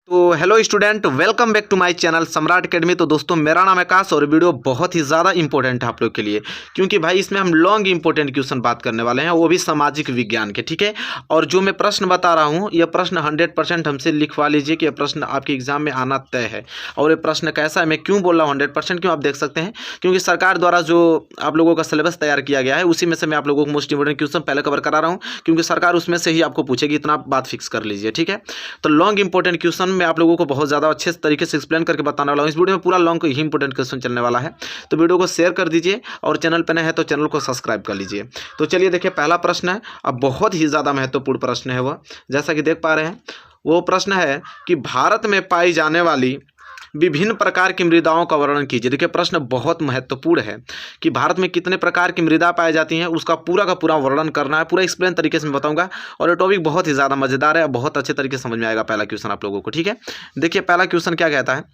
तो hello student, welcome back to my channel Samrat academy. तो दोस्तों, मेरा नाम आकाश और वीडियो बहुत ही ज़्यादा इंपॉर्टेंट है आप लोग के लिए, क्योंकि भाई इसमें हम लॉन्ग इंपॉर्टेंट क्वेश्चन बात करने वाले हैं, वो भी सामाजिक विज्ञान के। ठीक है, और जो मैं प्रश्न बता रहा हूँ यह प्रश्न 100% हमसे लिखवा लीजिए कि यह प्रश्न आपके एग्जाम में आना तय है। और ये प्रश्न कैसा है, मैं क्यों बोल रहा हूँ 100%, क्यों आप देख सकते हैं, क्योंकि सरकार द्वारा जो आप लोगों का सिलेबस तैयार किया गया है उसी में से मैं आप लोगों को मोस्ट इंपॉर्टेंट क्वेश्चन पहले कवर करा रहा हूँ, क्योंकि सरकार उसमें से ही आपको पूछेगी, इतना बात फिक्स कर लीजिए। ठीक है, तो लॉन्ग इंपॉर्टेंट क्वेश्चन मैं आप लोगों को बहुत ज़्यादा अच्छे तरीके से एक्सप्लेन करके बताने वाला हूँ। इस वीडियो में पूरा लॉन्ग ही इंपॉर्टेंट क्वेश्चन चलने वाला है, तो वीडियो को शेयर कर दीजिए और चैनल पर नए हैं तो चैनल को सब्सक्राइब कर लीजिए। तो चलिए देखिए, पहला प्रश्न है, अब बहुत ही ज़्यादा महत्वपूर्ण प्रश्न है वह, जैसा कि देख पा रहे हैं। वो प्रश्न है कि भारत में पाई जाने वाली विभिन्न प्रकार की मृदाओं का वर्णन कीजिए। देखिए, प्रश्न बहुत महत्वपूर्ण है कि भारत में कितने प्रकार की मृदा पाई जाती हैं, उसका पूरा का पूरा वर्णन करना है, पूरा एक्सप्लेन तरीके से मैं बताऊंगा। और ये टॉपिक बहुत ही ज़्यादा मजेदार है, बहुत अच्छे तरीके से समझ में आएगा पहला क्वेश्चन आप लोगों को। ठीक है, देखिए पहला क्वेश्चन क्या कहता है,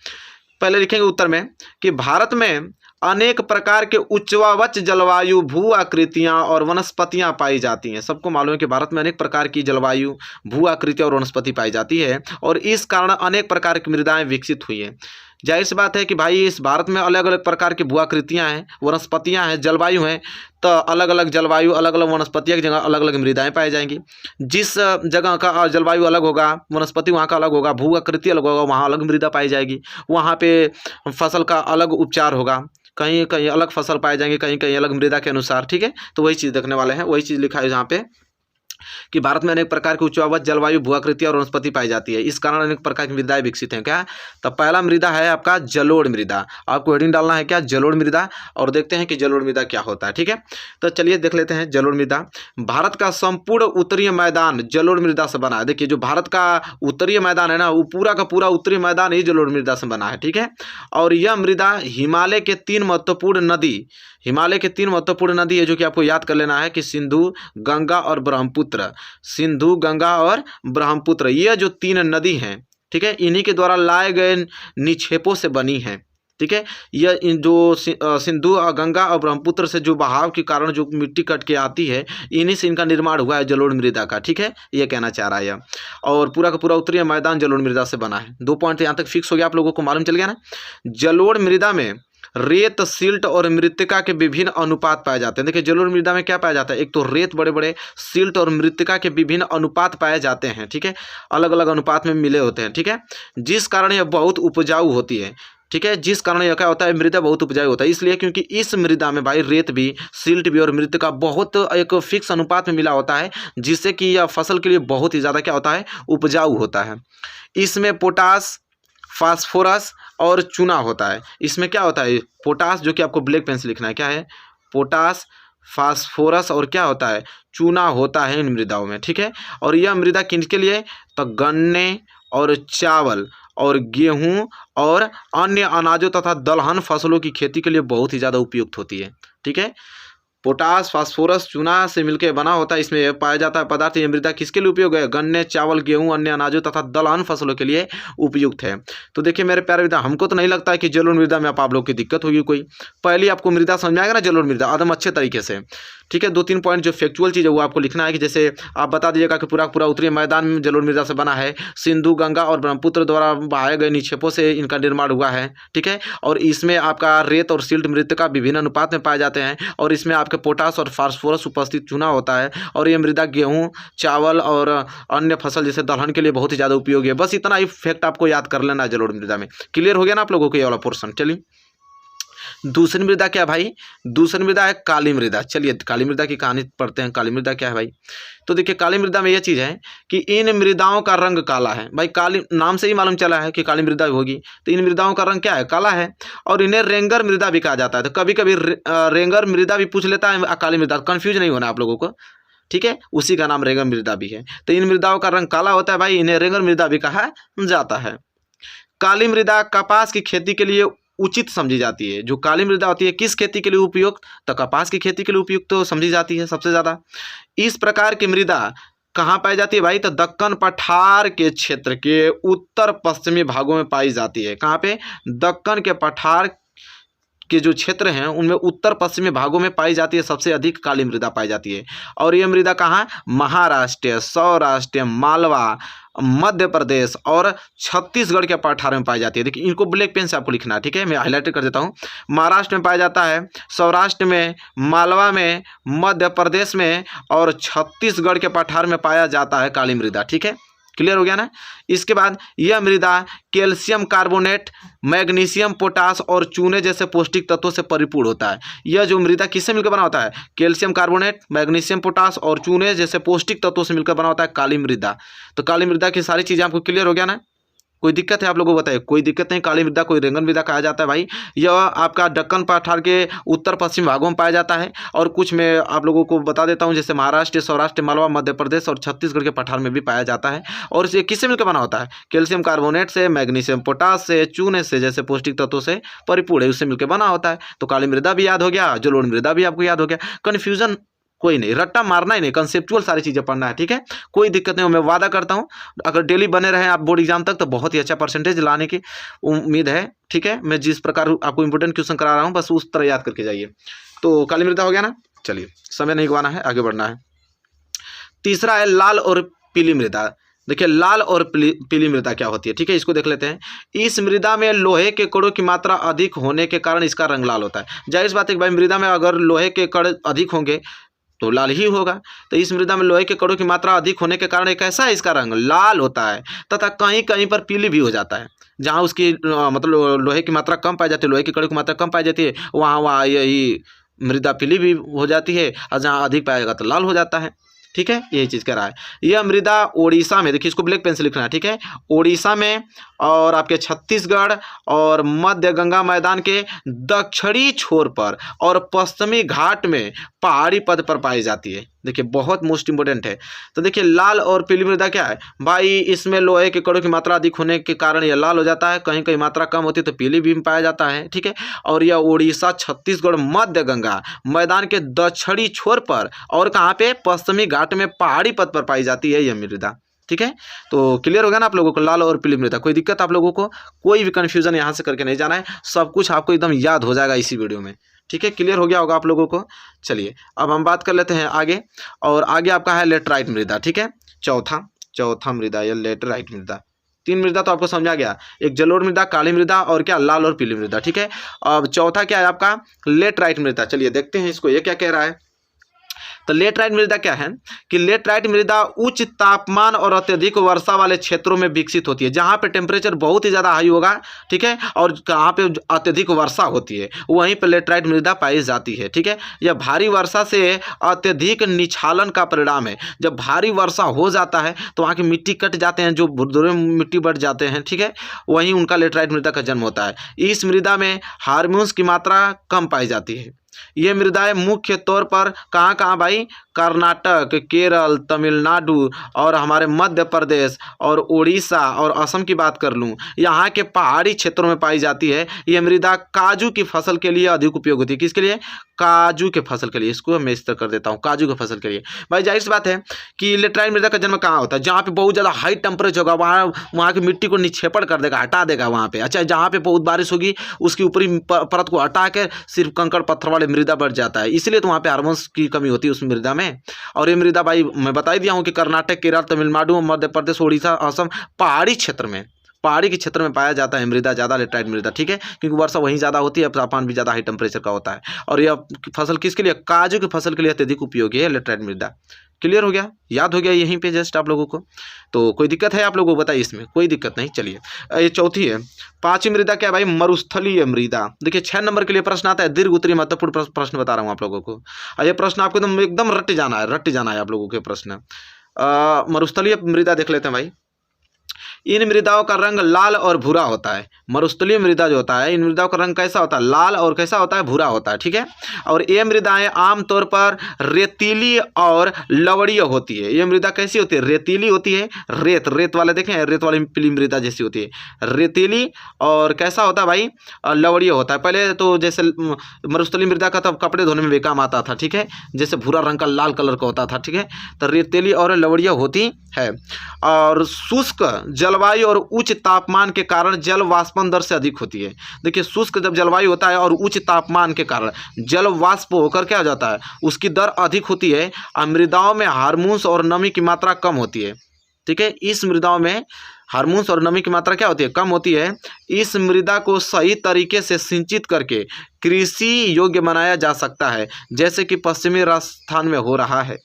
पहले लिखेंगे उत्तर में कि भारत में अनेक प्रकार के उच्चवावच जलवायु, भू आकृतियां और वनस्पतियां पाई जाती हैं। सबको मालूम है कि भारत में अनेक प्रकार की जलवायु, भू आकृतियां और वनस्पति पाई जाती है, और इस कारण अनेक प्रकार की मृदाएं विकसित हुई हैं। जाहिर सी बात है कि भाई इस भारत में अलग अलग प्रकार की भू आकृतियाँ हैं, वनस्पतियाँ हैं, जलवायु हैं, तो अलग अलग जलवायु, अलग अलग वनस्पतियों की जगह अलग अलग मृदाएं पाई जाएंगी। जिस जगह का जलवायु अलग होगा, वनस्पति वहाँ का अलग होगा, भू आकृति अलग होगा, वहाँ अलग मृदा पाई जाएगी। वहाँ पे फसल का अलग उपचार होगा, कहीं कहीं अलग फसल पाए जाएंगे, कहीं कहीं अलग मृदा के अनुसार। ठीक है, तो वही चीज़ देखने वाले हैं, वही चीज़ लिखा है यहाँ पे कि भारत में अनेक प्रकार की उच्चवावच जलवायु, भू आकृति और वनस्पति पाई जाती है, इस कारण अनेक प्रकार की मृदाएं विकसित हैं। क्या, तो पहला मृदा है आपका जलोढ़ मृदा। आपको हेडिंग डालना है क्या, जलोढ़ मृदा, और देखते हैं कि जलोढ़ मृदा क्या होता है। ठीक है, तो चलिए देख लेते हैं जलोढ़ मृदा। भारत का संपूर्ण उत्तरीय मैदान जलोढ़ मृदा से बना है। देखिए, जो भारत का उत्तरीय मैदान है ना, वो पूरा का पूरा उत्तरीय मैदान ही जलोढ़ मृदा से बना है। ठीक है, और यह मृदा हिमालय के तीन महत्वपूर्ण नदी है, जो कि आपको याद कर लेना है कि सिंधु, गंगा और ब्रह्मपुत्र। सिंधु, गंगा और ब्रह्मपुत्र, ये जो तीन नदी हैं, ठीक है, इन्हीं के द्वारा लाए गए निक्षेपों से बनी है। ठीक है, यह जो सिंधु और गंगा और ब्रह्मपुत्र से जो बहाव के कारण जो मिट्टी कट के आती है, इन्हीं से इनका निर्माण हुआ है जलोढ़ मृदा का। ठीक है, ये कहना चाह रहा है यह, और पूरा का पूरा उत्तरीय मैदान जलोढ़ मृदा से बना है। 2 पॉइंट यहाँ तक फिक्स हो गया, आप लोगों को मालूम चल गया ना। जलोढ़ मृदा में रेत, सिल्ट और मृत्तिका के विभिन्न अनुपात पाए जाते हैं। देखिए, जलोढ़ मृदा में क्या पाया जाता है, एक तो रेत बड़े बड़े, सिल्ट और मृत्तिका के विभिन्न अनुपात पाए जाते हैं। ठीक है, अलग अलग अनुपात में मिले होते हैं। ठीक है, जिस कारण यह बहुत उपजाऊ होती है। ठीक है, जिस कारण यह क्या होता है, मृदा बहुत उपजाऊ होता है, इसलिए क्योंकि इस मृदा में भाई रेत भी, सिल्ट भी और मृत्तिका बहुत एक फिक्स अनुपात में मिला होता है, जिससे कि यह फसल के लिए बहुत ही ज़्यादा क्या होता है, उपजाऊ होता है। इसमें पोटास, फास्फोरस और चूना होता है। इसमें क्या होता है, पोटास, जो कि आपको ब्लैक पेन से लिखना है, क्या है, पोटास, फास्फोरस और क्या होता है, चूना होता है इन मृदाओं में। ठीक है, और यह मृदा किनके लिए, तो गन्ने और चावल और गेहूं और अन्य अनाजों तथा दलहन फसलों की खेती के लिए बहुत ही ज़्यादा उपयुक्त होती है। ठीक है, पोटास, फास्फोरस, चूना से मिलकर बना होता है, इसमें पाया जाता है पदार्थ। ये मृदा किसके लिए उपयोग है, गन्ने, चावल, गेहूं, अन्य अनाजों तथा दलहन फसलों के लिए उपयुक्त है। तो देखिए मेरे प्यारे मृदा, हमको तो नहीं लगता है कि जलोढ़ मृदा में आप लोग की दिक्कत होगी कोई। पहले आपको मृदा समझ में आएगा ना, जलोढ़ मृदा एकदम अच्छे तरीके से। ठीक है, 2-3 पॉइंट जो फैक्चुअल चीज़ है वो आपको लिखना है, कि जैसे आप बता दीजिएगा कि पूरा पूरा उत्तरी मैदान में जलोढ़ मृदा से बना है, सिंधु, गंगा और ब्रह्मपुत्र द्वारा बहाए गए निक्षेपों से इनका निर्माण हुआ है। ठीक है, और इसमें आपका रेत और सिल्ट, मृत्तिका विभिन्न अनुपात में पाए जाते हैं, और इसमें आपके पोटास और फास्फोरस उपस्थित चूना होता है, और ये मृदा गेहूं, चावल और अन्य फसल जैसे दलहन के लिए बहुत ही ज़्यादा उपयोगी है। बस इतना ही फैक्ट आपको याद कर लेना है जलोढ़ मृदा में। क्लियर हो गया ना आप लोगों को ये वाला पोर्शन। चलिए दूसरी मृदा क्या है भाई, दूसरी मृदा है काली मृदा। चलिए काली मृदा की कहानी पढ़ते हैं। काली मृदा क्या है भाई, तो देखिए काली मृदा में यह चीज़ है कि इन मृदाओं का रंग काला है। भाई काली, नाम से ही मालूम चला है कि काली मृदा होगी, तो इन मृदाओं का रंग क्या है, काला है, और इन्हें रेंगर मृदा भी कहा जाता है। तो कभी कभी रेंगर मृदा भी पूछ लेता है काली मृदा, कन्फ्यूज नहीं होना आप लोगों को। ठीक है, उसी का नाम रेंगर मृदा भी है। तो इन मृदाओं का रंग काला होता है भाई, इन्हें रेंगर मृदा भी कहा जाता है। काली मृदा कपास की खेती के लिए उचित समझी जाती है। जो काली मृदा होती है किस खेती के लिए उपयुक्त, तो कपास की खेती के लिए उपयुक्त तो समझी जाती है सबसे ज़्यादा। इस प्रकार की मृदा कहाँ पाई जाती है भाई, तो दक्कन पठार के क्षेत्र के उत्तर पश्चिमी भागों में पाई जाती है। कहाँ पे, दक्कन के पठार के जो क्षेत्र हैं उनमें उत्तर पश्चिमी भागों में पाई जाती है सबसे अधिक काली मृदा पाई जाती है। और ये मृदा कहाँ? महाराष्ट्र, सौराष्ट्र, मालवा, मध्य प्रदेश और छत्तीसगढ़ के पठार में पाई जाती है। देखिए इनको ब्लैक पेन से आपको लिखना है, ठीक है, मैं हाईलाइट कर देता हूँ। महाराष्ट्र में पाया जाता है, सौराष्ट्र में, मालवा में, मध्य प्रदेश में और छत्तीसगढ़ के पठार में पाया जाता है काली मृदा। ठीक है, क्लियर हो गया ना। इसके बाद यह मृदा कैल्शियम कार्बोनेट, मैग्नीशियम, पोटास और चूने जैसे पौष्टिक तत्वों से परिपूर्ण होता है। यह जो मृदा किससे मिलकर बना होता है? कैल्शियम कार्बोनेट, मैग्नीशियम, पोटास और चूने जैसे पौष्टिक तत्वों से मिलकर बना होता है काली मृदा। तो काली मृदा की सारी चीज़ें आपको क्लियर हो गया ना। कोई दिक्कत है आप लोगों को बताइए? कोई दिक्कत नहीं। काली मृदा को रेंगन मृदा कहा जाता है भाई। यह आपका दक्कन पठार के उत्तर पश्चिम भागों में पाया जाता है। और कुछ मैं आप लोगों को बता देता हूं, जैसे महाराष्ट्र, सौराष्ट्र, मालवा, मध्य प्रदेश और छत्तीसगढ़ के पठार में भी पाया जाता है। और ये किससे मिलकर बना होता है? कैल्शियम कार्बोनेट से, मैग्नीशियम, पोटास से, चूने से जैसे पौष्टिक तत्वों से परिपूर्ण है, उससे मिलकर बना होता है। तो काली मृदा भी याद हो गया, जलोढ़ मृदा भी आपको याद हो गया। कन्फ्यूजन कोई नहीं, रट्टा मारना ही नहीं, कंसेप्चुअल सारी चीज़ें पढ़ना है। ठीक है, कोई दिक्कत नहीं। मैं वादा करता हूं अगर डेली बने रहे आप बोर्ड एग्जाम तक तो बहुत ही अच्छा परसेंटेज लाने की उम्मीद है। ठीक है, मैं जिस प्रकार आपको इंपोर्टेंट क्वेश्चन करा रहा हूं बस उस तरह याद करके जाइए। तो काली मृदा हो गया ना। चलिए, समय नहीं गवाना है, आगे बढ़ना है। तीसरा है लाल और पीली मृदा। देखिए लाल और पीली मृदा क्या होती है, ठीक है, इसको देख लेते हैं। इस मृदा में लोहे के कणों की मात्रा अधिक होने के कारण इसका रंग लाल होता है। जाहिर सी बात है कि भाई मृदा में अगर लोहे के कण अधिक होंगे तो लाल ही होगा। तो इस मृदा में लोहे के कणों की मात्रा अधिक होने के कारण कैसा है, इसका रंग लाल होता है। तथा कहीं कहीं पर पीली भी हो जाता है। जहाँ उसकी मतलब लोहे की मात्रा कम पाई जाती है, लोहे की कणों की मात्रा कम पाई जाती है, वहाँ यही मृदा पीली भी हो जाती है। और जहाँ अधिक पाएगा तो लाल हो जाता है। ठीक है, यही चीज़ कह रहा है। यह मृदा ओडिशा में, देखिए इसको ब्लैक पेन से लिखना है, ठीक है, ओडिशा में और आपके छत्तीसगढ़ और मध्य गंगा मैदान के दक्षिणी छोर पर और पश्चिमी घाट में पहाड़ी पद पर पाई जाती है। देखिए बहुत मोस्ट इंपोर्टेंट है। तो देखिए लाल और पीली मृदा क्या है भाई, इसमें लोहे के कणों की मात्रा अधिक होने के कारण यह लाल हो जाता है, कहीं कहीं मात्रा कम होती है तो पीली भी पाया जाता है। ठीक है, और यह उड़ीसा, छत्तीसगढ़, मध्य गंगा मैदान के दक्षिणी छोर पर और कहाँ पे, पश्चिमी घाट में पहाड़ी पद पर पाई जाती है यह मृदा। ठीक है, तो क्लियर हो गया ना आप लोगों को लाल और पीली मृदा। कोई दिक्कत आप लोगों को? कोई भी कन्फ्यूजन यहाँ से करके नहीं जाना है, सब कुछ आपको एकदम याद हो जाएगा इसी वीडियो में। ठीक है, क्लियर हो गया होगा आप लोगों को। चलिए अब हम बात कर लेते हैं आगे। और आगे आपका है लेटराइट मृदा। ठीक है, चौथा मृदा या लेटराइट मृदा। 3 मृदा तो आपको समझा गया, एक जलोढ़ मृदा, काली मृदा और क्या, लाल और पीली मृदा। ठीक है, अब चौथा क्या है आपका, लेटराइट मृदा। चलिए देखते हैं इसको, ये क्या कह रहा है। तो लेटराइट मृदा क्या है कि लेटराइट मृदा उच्च तापमान और अत्यधिक वर्षा वाले क्षेत्रों में विकसित होती है, जहां पे टेम्परेचर बहुत ही ज़्यादा हाई होगा। ठीक है, और कहाँ पे अत्यधिक वर्षा होती है वहीं पे लेटराइट मृदा पाई जाती है। ठीक है, यह भारी वर्षा से अत्यधिक निछालन का परिणाम है। जब भारी वर्षा हो जाता है तो वहाँ की मिट्टी कट जाते हैं, जो भुरभुरे मिट्टी बढ़ जाते हैं। ठीक है, वहीं उनका लेटराइट मृदा का जन्म होता है। इस मृदा में हार्मोन्स की मात्रा कम पाई जाती है। ये मृदाएं मुख्य तौर पर कहाँ कहाँ भाई, कर्नाटक, केरल, तमिलनाडु और हमारे मध्य प्रदेश और उड़ीसा और असम की बात कर लूँ, यहाँ के पहाड़ी क्षेत्रों में पाई जाती है। यह मृदा काजू की फसल के लिए अधिक उपयोग होती है। किसके लिए? काजू के फसल के लिए। इसको मैं इस तरह कर देता हूँ, काजू के फसल के लिए। भाई जाहिर सी बात है कि लेटराइट मृदा का जन्म कहाँ होता है, जहाँ पे बहुत ज़्यादा हाई टेम्परेचर होगा, वहाँ की मिट्टी को निक्षेपण कर देगा, हटा देगा वहाँ पे। अच्छा, जहाँ पे बहुत बारिश होगी उसकी ऊपरी परत को हटा के सिर्फ कंकड़ पत्थर वाले मृदा बढ़ जाता है, इसलिए तो वहाँ पे हार्मोन्स की कमी होती है उस मृदा में। और ये मृदा भाई मैं बता ही दिया हूँ कि कर्नाटक, केरल, तमिलनाडु, मध्य प्रदेश, उड़ीसा, असम पहाड़ी के क्षेत्र में पाया जाता है मृदा, ज़्यादा लेटराइट मृदा। ठीक है, क्योंकि वर्षा वहीं ज़्यादा होती है, तापमान भी ज़्यादा हाई टेम्परेचर का होता है। और यह फसल किसके लिए, काजू की फसल के लिए अत्यधिक उपयोगी है लेटराइट मृदा। क्लियर हो गया, याद हो गया यहीं पे जस्ट आप लोगों को। तो कोई दिक्कत है आप लोगों को बताइए, इसमें कोई दिक्कत नहीं। चलिए ये चौथी है। 5वीं मृदा क्या है भाई, मरुस्थलीय मृदा। देखिए 6 नंबर के लिए प्रश्न आता है, दीर्घ उत्तरीय महत्वपूर्ण प्रश्न बता रहा हूँ आप लोगों को। ये प्रश्न आपको एकदम रट जाना है आप लोगों के प्रश्न। मरुस्थलीय मृदा देख लेते हैं भाई। इन मृदाओं का रंग लाल और भूरा होता है। मरुस्थलीय मृदा जो होता है, इन मृदाओं का रंग कैसा होता है, लाल और कैसा होता है, भूरा होता है। ठीक है, और ये मृदाएं आमतौर पर रेतीली और लवणीय होती है। ये मृदा कैसी होती है, रेतीली होती है, रेत वाले देखें, रेत वाली पीली मृदा जैसी होती है, रेतीली। और कैसा होता है भाई, लवणीय होता है। पहले तो जैसे मरुस्थलीय मृदा का तब कपड़े धोने में भी काम आता था। ठीक है, जैसे भूरा रंग का लाल कलर का होता था। ठीक है, तो रेतीली और लवणीय होती है। और शुष्क जलवायु और उच्च तापमान के कारण जल वाष्प वाष्पन दर से अधिक होती है। देखिए शुष्क जब जलवायु होता है और उच्च तापमान के कारण जल वाष्प होकर क्या हो जाता है, उसकी दर अधिक होती है। मृदाओं में हार्मोन्स और नमी की मात्रा कम होती है। ठीक है, इस मृदाओं में हार्मोन्स और नमी की मात्रा क्या होती है, कम होती है। इस मृदा को सही तरीके से सिंचित करके कृषि योग्य बनाया जा सकता है, जैसे कि पश्चिमी राजस्थान में हो रहा है।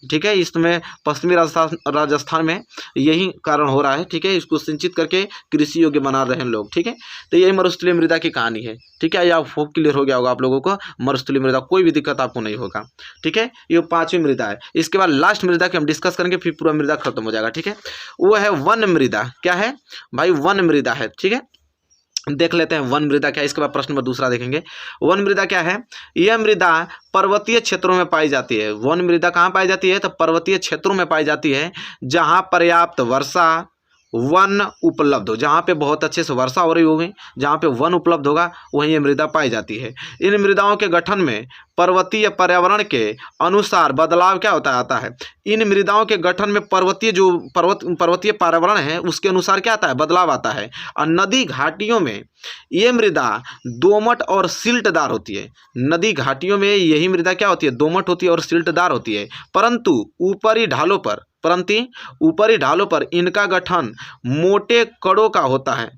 ठीक है, इसमें पश्चिमी राजस्थान में यही कारण हो रहा है। ठीक है, इसको सिंचित करके कृषि योग्य बना रहे हैं लोग। ठीक है, तो यही मरुस्थलीय मृदा की कहानी है। ठीक है, या वो क्लियर हो गया होगा आप लोगों को, मरुस्थलीय मृदा कोई भी दिक्कत आपको नहीं होगा। ठीक है, ये 5वीं मृदा है। इसके बाद लास्ट मृदा की हम डिस्कस करेंगे, फिर पूरा मृदा खत्म हो जाएगा। ठीक है, वो है वन मृदा। क्या है भाई, वन मृदा है। ठीक है, देख लेते हैं वन मृदा क्या है। इसके बाद प्रश्न नंबर दूसरा देखेंगे। वन मृदा क्या है, यह मृदा पर्वतीय क्षेत्रों में पाई जाती है। वन मृदा कहाँ पाई जाती है, तो पर्वतीय क्षेत्रों में पाई जाती है, जहाँ पर्याप्त वर्षा वन उपलब्ध हो। जहाँ पे बहुत अच्छे से वर्षा हो रही होगी, जहाँ पे वन उपलब्ध होगा, वहीं ये मृदा पाई जाती है। इन मृदाओं के गठन में पर्वतीय पर्यावरण के अनुसार बदलाव क्या होता आता है। इन मृदाओं के गठन में पर्वतीय पर्यावरण है, उसके अनुसार क्या आता है, बदलाव आता है। और नदी घाटियों में ये मृदा दोमट और सिल्टदार होती है। नदी घाटियों में यही मृदा क्या होती है, दोमट होती है और सिल्टदार होती है। परंतु ऊपरी ढालों पर इनका गठन मोटे कड़ों का होता है।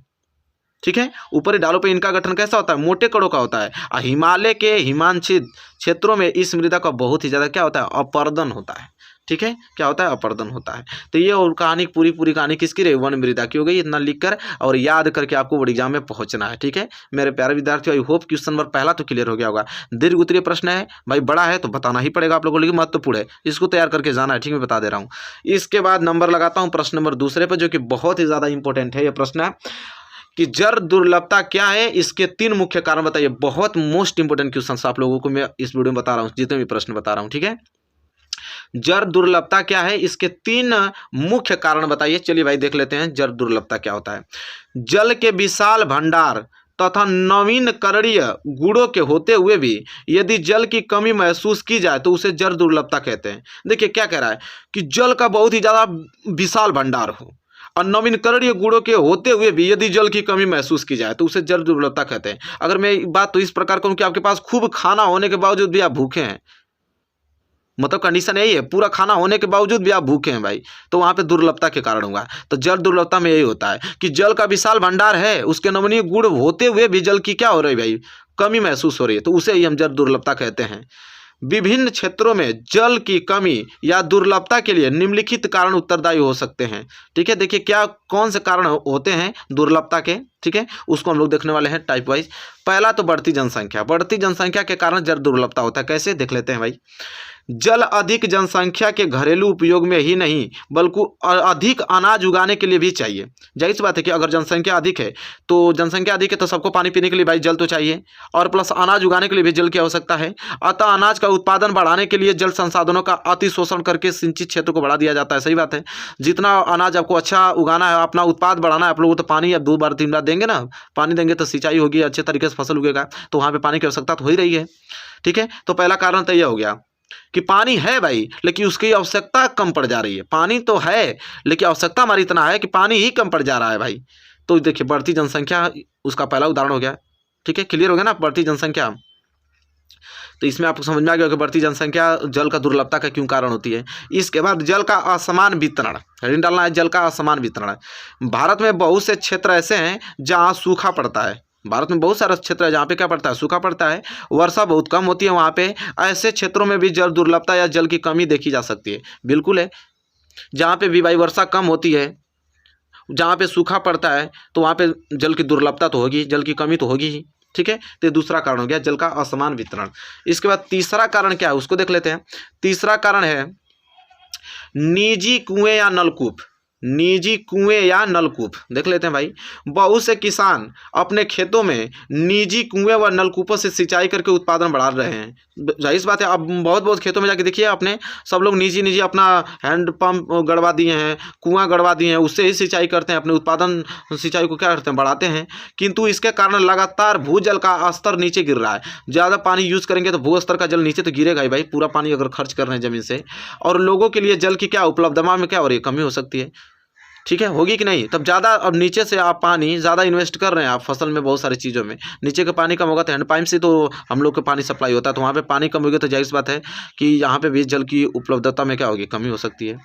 ठीक है, ऊपरी ढालों पर इनका गठन कैसा होता है, मोटे कड़ों का होता है। और हिमालय के हिमांचित क्षेत्रों में इस मृदा का बहुत ही ज़्यादा क्या होता है, अपर्दन होता है। ठीक है, क्या होता है, अपर्दन होता है। तो ये और कहानी पूरी कहानी किसकी रही, वन मृदा की हो गई। इतना लिखकर और याद करके आपको बोर्ड एग्जाम में पहुंचना है। ठीक है मेरे प्यारे विद्यार्थियों, आई होप क्वेश्चन नंबर पहला तो क्लियर हो गया होगा। दीर्घ उत्तरीय प्रश्न है भाई, बड़ा है तो बताना ही पड़ेगा आप लोगों को, लेकिन महत्वपूर्ण है, इसको तैयार करके जाना है। ठीक है, मैं बता दे रहा हूँ। इसके बाद नंबर लगाता हूँ प्रश्न नंबर दूसरे पर, जो कि बहुत ही ज़्यादा इंपॉर्टेंट है। यह प्रश्न है कि जल दुर्लभता क्या है, इसके 3 मुख्य कारण बताइए। बहुत मोस्ट इंपोर्टेंट क्वेश्चन आप लोगों को मैं इस वीडियो में बता रहा हूँ, जितने भी प्रश्न बता रहा हूँ। ठीक है, जल दुर्लभता क्या है, इसके 3 मुख्य कारण बताइए। चलिए भाई देख लेते हैं जल दुर्लभता क्या होता है। जल के विशाल भंडार तथा नवीनकरणीय गुणों के होते हुए भी यदि जल की कमी महसूस की जाए तो उसे जल दुर्लभता कहते हैं। देखिए क्या कह रहा है कि जल का बहुत ही ज़्यादा विशाल भंडार हो और नवीनकरणीय गुणों के होते हुए भी यदि जल की कमी महसूस की जाए तो उसे जल दुर्लभता कहते हैं। अगर मैं बात तो इस प्रकार करूं कि आपके पास खूब खाना होने के बावजूद भी आप भूखे हैं, मतलब कंडीशन यही है, पूरा खाना होने के बावजूद भी आप भूखे हैं भाई, तो वहाँ पे दुर्लभता के कारण होगा। तो जल दुर्लभता में यही होता है कि जल का विशाल भंडार है, उसके नमनीय गुण होते हुए भी जल की क्या हो रही है भाई, कमी महसूस हो रही है, तो उसे ही हम जल दुर्लभता कहते हैं। विभिन्न क्षेत्रों में जल की कमी या दुर्लभता के लिए निम्नलिखित कारण उत्तरदायी हो सकते हैं। ठीक है, देखिए क्या कौन से कारण होते हैं दुर्लभता के। ठीक है, उसको हम लोग देखने वाले हैं टाइप वाइज। पहला तो बढ़ती जनसंख्या के कारण जल दुर्लभता होता है। कैसे, देख लेते हैं भाई। जल अधिक जनसंख्या के घरेलू उपयोग में ही नहीं बल्कि अधिक अनाज उगाने के लिए भी चाहिए। जाहिर सी बात है कि अगर जनसंख्या अधिक है तो सबको पानी पीने के लिए भाई जल तो चाहिए, और प्लस अनाज उगाने के लिए भी जल की आवश्यकता है। अतः अनाज का उत्पादन बढ़ाने के लिए जल संसाधनों का अति शोषण करके सिंचित क्षेत्र को बढ़ा दिया जाता है। सही बात है, जितना अनाज आपको अच्छा उगाना है, अपना उत्पाद बढ़ाना है, आप लोगों तो पानी अब 2 बार 3 बार देंगे ना, पानी देंगे तो सिंचाई होगी, अच्छे तरीके से फसल उगेगा, तो वहाँ पर पानी की आवश्यकता तो हो ही रही है। ठीक है, तो पहला कारण तो यह हो गया कि पानी है भाई, लेकिन उसकी आवश्यकता कम पड़ जा रही है। पानी तो है लेकिन आवश्यकता हमारी इतना है कि पानी ही कम पड़ जा रहा है भाई। तो देखिए बढ़ती जनसंख्या उसका पहला उदाहरण हो गया। ठीक है, क्लियर हो गया ना, बढ़ती जनसंख्या। तो इसमें आपको समझ में आ गया कि बढ़ती जनसंख्या जल का दुर्लभता का क्यों कारण होती है। इसके बाद जल का असमान वितरण, हेडिंग डालना है, जल का असमान वितरण। भारत में बहुत से क्षेत्र ऐसे हैं जहाँ सूखा पड़ता है। भारत में बहुत सारे क्षेत्र है जहाँ पे क्या पड़ता है, सूखा पड़ता है, वर्षा बहुत कम होती है वहाँ पे। ऐसे क्षेत्रों में भी जल दुर्लभता या जल की कमी देखी जा सकती है। बिल्कुल है, जहाँ पे भी भाई वर्षा कम होती है, जहाँ पे सूखा पड़ता है, तो वहाँ पे जल की दुर्लभता तो होगी, जल की कमी तो होगी ही। ठीक है, तो दूसरा कारण हो गया जल का असमान वितरण। इसके बाद तीसरा कारण क्या है उसको देख लेते हैं। तीसरा कारण है निजी कुएं या नलकूप। निजी कुएं या नलकूप देख लेते हैं भाई। बहुत से किसान अपने खेतों में निजी कुएं व नलकूपों से सिंचाई करके उत्पादन बढ़ा रहे हैं। जाहिर बात है, अब बहुत खेतों में जाके देखिए अपने, सब लोग निजी अपना हैंड पंप गड़वा दिए हैं, कुआं गड़वा दिए हैं, उससे ही सिंचाई करते हैं, अपने उत्पादन सिंचाई को क्या करते हैं, बढ़ाते हैं। किंतु इसके कारण लगातार भूजल का स्तर नीचे गिर रहा है। ज़्यादा पानी यूज़ करेंगे तो भू स्तर का जल नीचे तो गिरेगा ही भाई, पूरा पानी अगर खर्च कर रहे हैं ज़मीन से। और लोगों के लिए जल की क्या उपलब्धता में क्या हो रही है, कमी हो सकती है। ठीक है, होगी कि नहीं। तब ज़्यादा अब नीचे से आप पानी ज़्यादा इन्वेस्ट कर रहे हैं आप फसल में, बहुत सारी चीज़ों में, नीचे का पानी कम होगा तो हैंडपाइप से तो हम लोग को पानी सप्लाई होता है, तो वहाँ पे पानी कम होगी तो जाहिर सी बात है कि यहाँ पे भी जल की उपलब्धता में क्या होगी, कमी हो सकती है।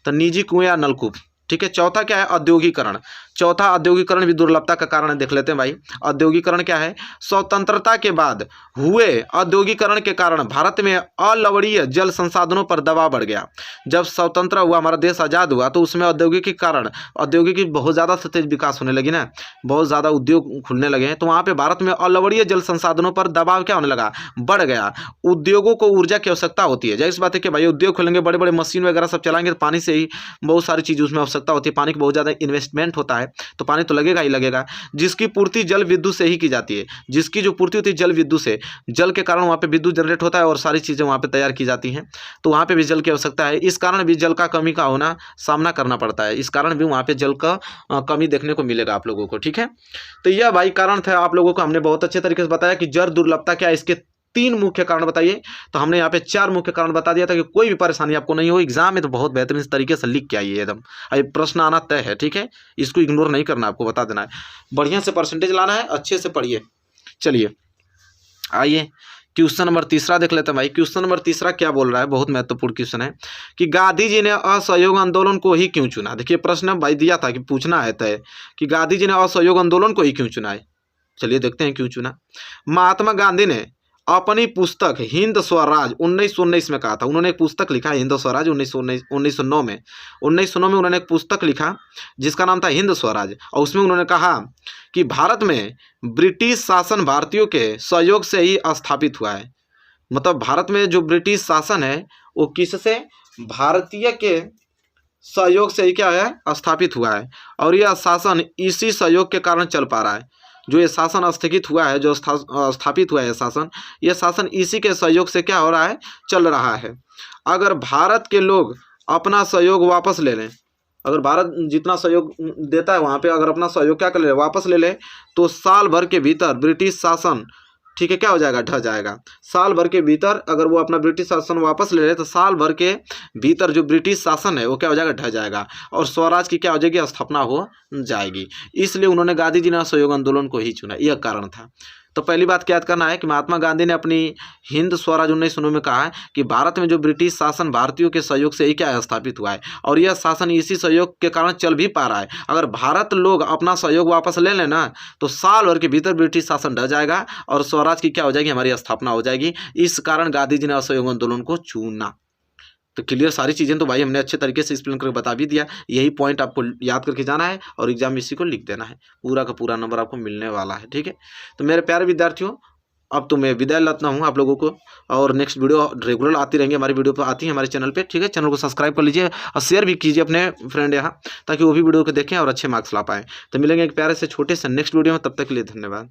तो निजी कुएँ या नलकूप, ठीक है। चौथा क्या है, औद्योगिकरण। चौथा औद्योगिकरण भी दुर्लभता का कारण है, देख लेते हैं भाई। औद्योगिकरण क्या है, स्वतंत्रता के बाद हुए औद्योगिकरण के कारण भारत में अलवणीय जल संसाधनों पर दबाव बढ़ गया। जब स्वतंत्र हुआ, हमारा देश आज़ाद हुआ, तो उसमें औद्योगिक के कारण औद्योगिक की बहुत ज़्यादा तेज विकास होने लगी ना, बहुत ज़्यादा उद्योग खुलने लगे हैं, तो वहाँ पर भारत में अलवणीय जल संसाधनों पर दबाव क्या होने लगा, बढ़ गया। उद्योगों को ऊर्जा की आवश्यकता होती है, जाहिर सी बात है कि भाई उद्योग खोलेंगे, बड़े बड़े मशीन वगैरह सब चलाएंगे, तो पानी से ही बहुत सारी चीज़ उसमें आवश्यकता होती है, पानी की बहुत ज़्यादा इन्वेस्टमेंट होता है, तो पानी तो लगेगा ही लगेगा। जिसकी पूर्ति जल विद्युत से ही की जाती है, जिसकी जो पूर्ति होती है जल विद्युत से, जल के कारण वहाँ पे विद्युत जनरेट होता है और सारी चीज़ें वहाँ पे तैयार की जाती हैं, तो वहाँ पे भी जल की आवश्यकता है। इस कारण भी जल का कमी का होना सामना करना पड़ता है, इस कारण भी वहाँ पे जल का कमी देखने को मिलेगा आप लोगों को, ठीक है। तो यह भाई कारण था, आप लोगों को हमने बहुत अच्छे तरीके से बताया कि जल दुर्लभता क्या है, इसके 3 मुख्य कारण बताइए। तो हमने यहाँ पे 4 मुख्य कारण बता दिया था कि कोई भी परेशानी आपको नहीं हो, एग्जाम में तो बहुत बेहतरीन तरीके से लिख के आइए एकदम, अरे प्रश्न आना तय है, ठीक है। इसको इग्नोर नहीं करना, आपको बता देना है, बढ़िया से परसेंटेज लाना है, अच्छे से पढ़िए। चलिए आइए क्वेश्चन नंबर 3 देख लेते हैं भाई। क्वेश्चन नंबर 3 क्या बोल रहा है, बहुत महत्वपूर्ण क्वेश्चन है कि गांधी जी ने असहयोग आंदोलन को ही क्यों चुना। देखिए प्रश्न भाई दिया था कि पूछना है तय कि गांधी जी ने असहयोग आंदोलन को ही क्यों चुना है। चलिए देखते हैं क्यों चुना। महात्मा गांधी ने अपनी पुस्तक हिंद स्वराज 1919 में कहा था, उन्होंने एक पुस्तक लिखा हिंद स्वराज 1909 में। 1909 में उन्होंने एक पुस्तक लिखा जिसका नाम था हिंद स्वराज, और उसमें उन्होंने कहा कि भारत में ब्रिटिश शासन भारतीयों के सहयोग से ही स्थापित हुआ है। मतलब भारत में जो ब्रिटिश शासन है वो किससे, भारतीय के सहयोग से ही क्या है, स्थापित हुआ है, और यह शासन इसी सहयोग के कारण चल पा रहा है। जो ये शासन स्थगित हुआ है, जो स्थापित हुआ है शासन, ये शासन इसी के सहयोग से क्या हो रहा है, चल रहा है। अगर भारत के लोग अपना सहयोग वापस ले लें, अगर भारत जितना सहयोग देता है वहाँ पे अगर अपना सहयोग क्या कर ले, वापस ले ले, तो साल भर के भीतर ब्रिटिश शासन, ठीक है, क्या हो जाएगा, ढह जाएगा। साल भर के भीतर अगर वो अपना ब्रिटिश शासन वापस ले ले तो साल भर के भीतर जो ब्रिटिश शासन है वो क्या हो जाएगा, ढह जाएगा, और स्वराज की क्या हो जाएगी, स्थापना हो जाएगी। इसलिए उन्होंने गांधी जी ने असहयोग आंदोलन को ही चुना, यह कारण था। तो पहली बात क्या याद करना है कि महात्मा गांधी ने अपनी हिंद स्वराज 1909 में कहा है कि भारत में जो ब्रिटिश शासन भारतीयों के सहयोग से ही क्या स्थापित हुआ है, और यह शासन इसी सहयोग के कारण चल भी पा रहा है। अगर भारत लोग अपना सहयोग वापस ले लेना तो साल भर के भीतर ब्रिटिश शासन ढह जाएगा और स्वराज की क्या हो जाएगी, हमारी स्थापना हो जाएगी। इस कारण गांधी जी ने असहयोग आंदोलन को चुना। तो क्लियर, सारी चीज़ें तो भाई हमने अच्छे तरीके से एक्सप्लेन करके बता भी दिया। यही पॉइंट आपको याद करके जाना है और एग्जाम में इसी को लिख देना है, पूरा का पूरा नंबर आपको मिलने वाला है, ठीक है। तो मेरे प्यारे विद्यार्थियों, अब तो मैं विदाई लेता हूँ आप लोगों को, और नेक्स्ट वीडियो रेगुलर आती रहेंगी, हमारी वीडियो पर आती है हमारे चैनल पे, ठीक है। चैनल को सब्सक्राइब कर लीजिए और शेयर भी कीजिए अपने फ्रेंड यहाँ, ताकि वो भी वीडियो को देखें और अच्छे मार्क्स ला पाएँ। तो मिलेंगे एक प्यारे से छोटे से नेक्स्ट वीडियो में, तब तक के लिए धन्यवाद।